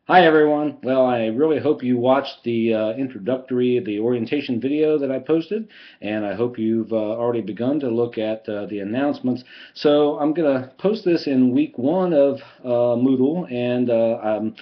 Hi everyone. Well, I really hope you watched the orientation video that I posted, and I hope you've already begun to look at the announcements. So I'm going to post this in week one of Moodle, and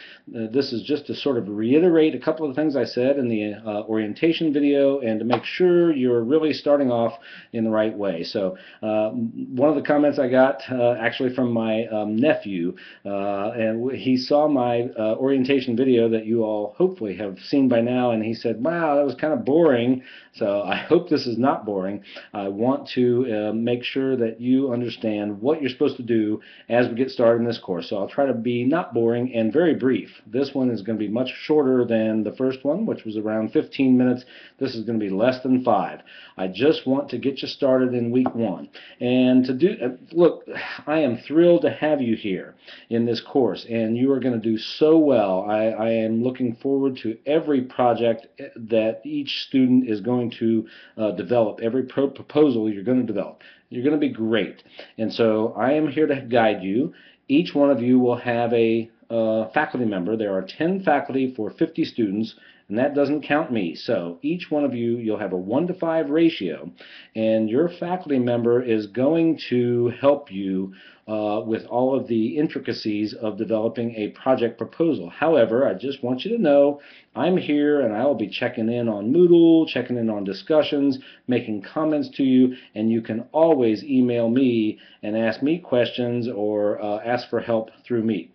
this is just to sort of reiterate a couple of things I said in the orientation video, and to make sure you're really starting off in the right way. So one of the comments I got actually from my nephew, and he saw my orientation video that you all hopefully have seen by now, and he said, wow, that was kind of boring. So I hope this is not boring. I want to make sure that you understand what you're supposed to do as we get started in this course. So I'll try to be not boring and very brief. This one is going to be much shorter than the first one, which was around 15 minutes. This is going to be less than 5. I just want to get you started in week one. And to do, look, I am thrilled to have you here in this course, and you are going to do so well. I am looking forward to every project that each student is going to develop, every proposal you're going to develop. You're going to be great. And so I am here to guide you. Each one of you will have a faculty member. There are 10 faculty for 50 students, and that doesn't count me. So each one of you, you'll have a 1-to-5 ratio, and your faculty member is going to help you with all of the intricacies of developing a project proposal. However, I just want you to know I'm here, and I will be checking in on Moodle, checking in on discussions, making comments to you, and you can always email me and ask me questions or ask for help through me.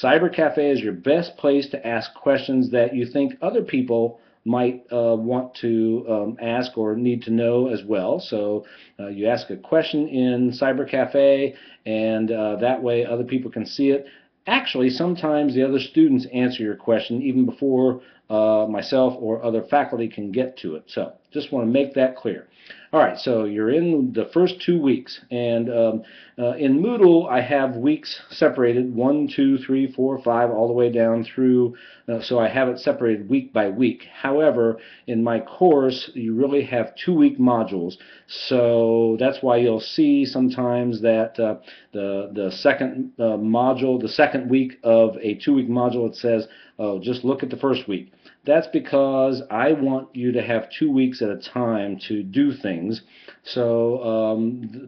Cyber Cafe is your best place to ask questions that you think other people might want to ask or need to know as well. So you ask a question in Cyber Cafe, and that way other people can see it. Actually, sometimes the other students answer your question even before myself or other faculty can get to it. So just want to make that clear. All right, so you're in the first 2 weeks, and in Moodle I have weeks separated 1, 2, 3, 4, 5, all the way down through, so I have it separated week by week. However, in my course you really have 2-week modules, so that's why you'll see sometimes that the second module, the second week of a 2-week module, it says, oh, just look at the first week. That's because I want you to have 2 weeks at a time to do things. So,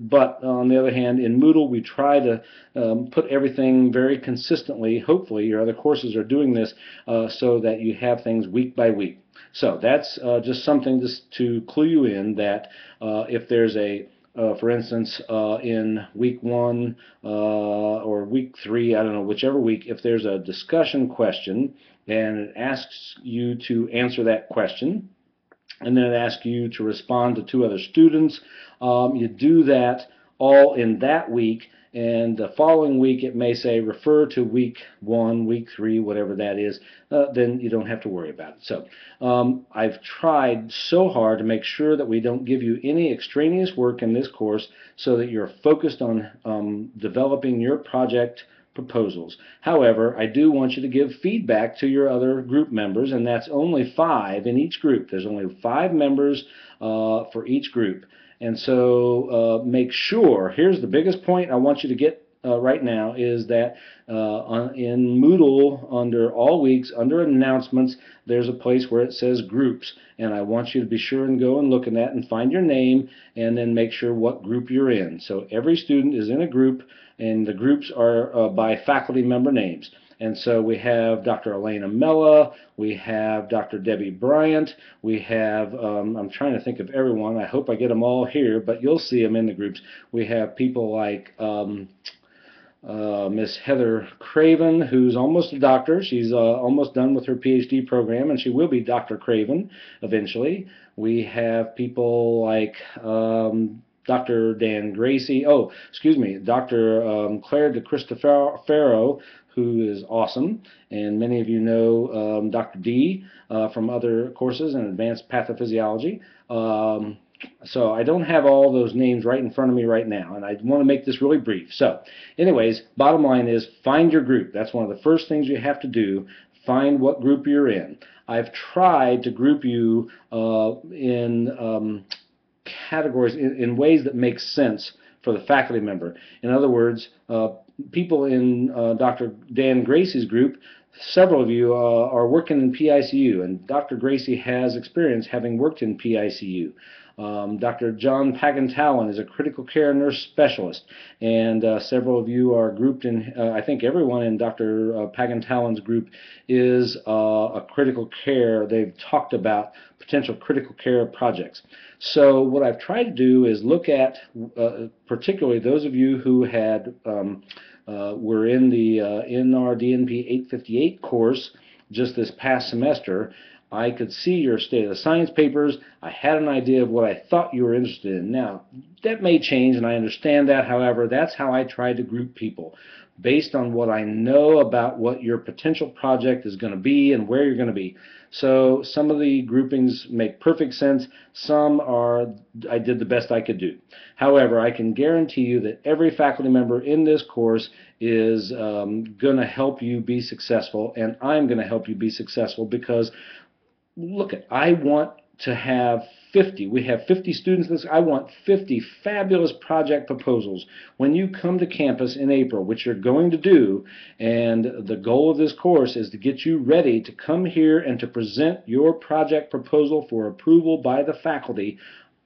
but on the other hand, in Moodle, we try to put everything very consistently. Hopefully, your other courses are doing this so that you have things week by week. So that's just something to clue you in that if there's a for instance, in week 1 or week 3, I don't know, whichever week, if there's a discussion question and it asks you to answer that question, and then it asks you to respond to 2 other students, you do that all in that week, and the following week it may say refer to week 1, week 3, whatever that is, then you don't have to worry about it. So I've tried so hard to make sure that we don't give you any extraneous work in this course so that you're focused on developing your project proposals. However, I do want you to give feedback to your other group members, and that's only 5 in each group. There's only 5 members for each group. And so make sure, here's the biggest point I want you to get right now, is that in Moodle, under all weeks, under announcements, there's a place where it says groups, and I want you to be sure and go and look at that and find your name, and then make sure what group you're in. So every student is in a group, and the groups are by faculty member names. And so we have Dr. Elena Mella, we have Dr. Debbie Bryant, we have, I'm trying to think of everyone, I hope I get them all here, but you'll see them in the groups. We have people like Miss Heather Craven, who's almost a doctor. She's almost done with her PhD program, and she will be Dr. Craven eventually. We have people like Dr. Dan Gracie, oh, excuse me, Dr. Claire de Cristofaro, who is awesome, and many of you know Dr. D from other courses in advanced pathophysiology. So I don't have all those names right in front of me right now, and I want to make this really brief. So anyways, bottom line is find your group. That's one of the first things you have to do. Find what group you're in. I've tried to group you in categories in ways that make sense for the faculty member. In other words, people in Dr. Dan Gracie's group, Several of you are working in PICU, and Dr. Gracie has experience having worked in PICU. Dr. John Pagantalon is a critical care nurse specialist, and several of you are grouped in, I think everyone in Dr. Pagantalon's group is a critical care. They've talked about potential critical care projects. So what I've tried to do is look at particularly those of you who had were in the NRDNP 858 course just this past semester. I could see your state of the science papers. I had an idea of what I thought you were interested in. Now, that may change, and I understand that. However, that's how I try to group people, based on what I know about what your potential project is going to be and where you're going to be. So some of the groupings make perfect sense. Some are, I did the best I could do. However, I can guarantee you that every faculty member in this course is going to help you be successful, and I'm going to help you be successful because look, I want to have 50. We have 50 students in this. I want 50 fabulous project proposals when you come to campus in April, which you're going to do. And the goal of this course is to get you ready to come here and to present your project proposal for approval by the faculty.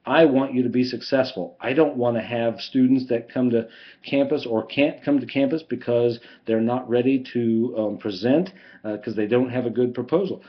I want you to be successful. I don't want to have students that come to campus or can't come to campus because they're not ready to present because they don't have a good proposal.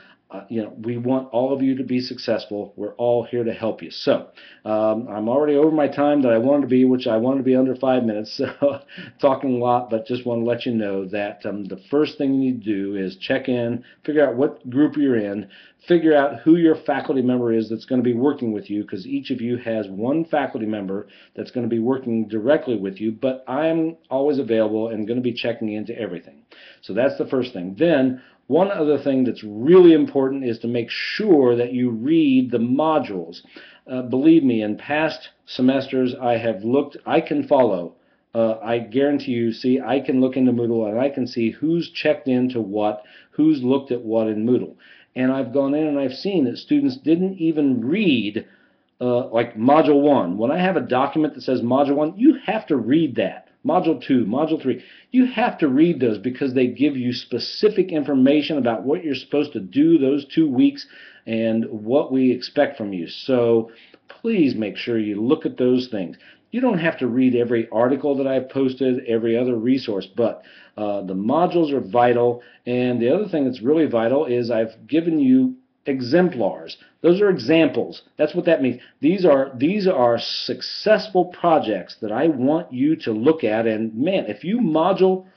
We want all of you to be successful. We're all here to help you. So I'm already over my time that I wanted to be, which I wanted to be under 5 minutes. So talking a lot, but just want to let you know that the first thing you need to do is check in, figure out what group you're in, figure out who your faculty member is that's going to be working with you, because each of you has one faculty member that's going to be working directly with you, but I'm always available and going to be checking into everything. So that's the first thing. Then one other thing that's really important is to make sure that you read the modules. Believe me, in past semesters I have looked, I can follow. I guarantee you, see, I can look into Moodle and I can see who's checked into what, who's looked at what in Moodle. And I've gone in and I've seen that students didn't even read like Module 1. When I have a document that says Module 1, you have to read that. Module 2, Module 3, you have to read those because they give you specific information about what you're supposed to do those 2 weeks and what we expect from you. So please make sure you look at those things. You don't have to read every article that I've posted, every other resource, but the modules are vital. And the other thing that's really vital is I've given you exemplars. Those are examples. That's what that means. These are successful projects that I want you to look at. And man, if you model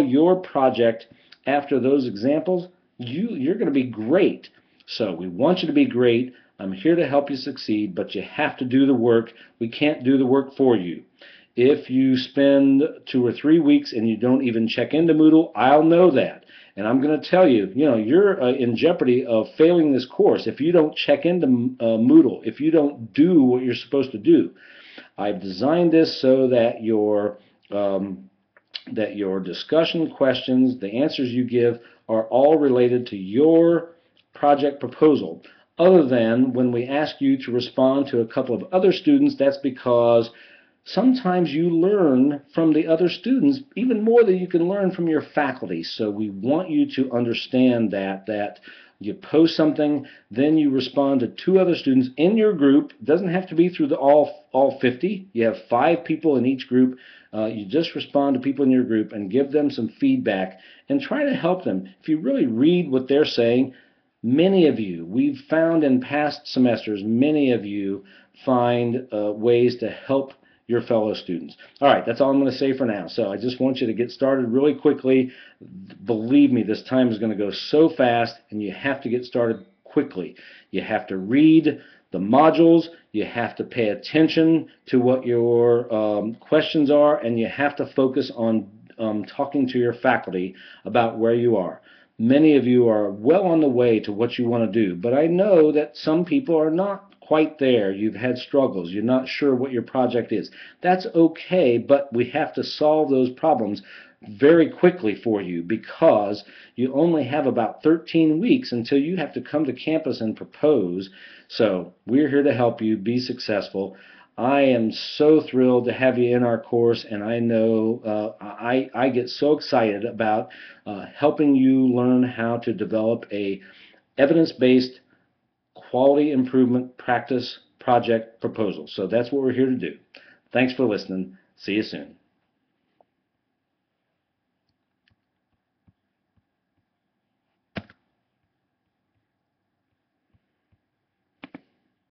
your project after those examples, you're going to be great. So we want you to be great. I'm here to help you succeed, but you have to do the work. We can't do the work for you. If you spend 2 or 3 weeks and you don't even check into Moodle, I'll know that. And I'm going to tell you, you're in jeopardy of failing this course if you don't check into Moodle, if you don't do what you're supposed to do. I've designed this so that your discussion questions, the answers you give, are all related to your project proposal. Other than when we ask you to respond to a couple of other students, that's because sometimes you learn from the other students even more than you can learn from your faculty. So we want you to understand that you post something, then you respond to 2 other students in your group. It doesn't have to be through all 50. You have 5 people in each group. You just respond to people in your group and give them some feedback and try to help them. If you really read what they're saying, many of you, we've found in past semesters, many of you find ways to help your fellow students. All right, that's all I'm going to say for now. So I just want you to get started really quickly. Believe me, this time is going to go so fast, and you have to get started quickly. You have to read the modules, you have to pay attention to what your questions are, and you have to focus on talking to your faculty about where you are. Many of you are well on the way to what you want to do, but I know that some people are not quite there. You've had struggles. You're not sure what your project is. That's okay, but we have to solve those problems very quickly for you because you only have about 13 weeks until you have to come to campus and propose. So we're here to help you be successful. I am so thrilled to have you in our course, and I know I get so excited about helping you learn how to develop a evidence-based quality improvement practice project proposal. So that's what we're here to do. Thanks for listening. See you soon.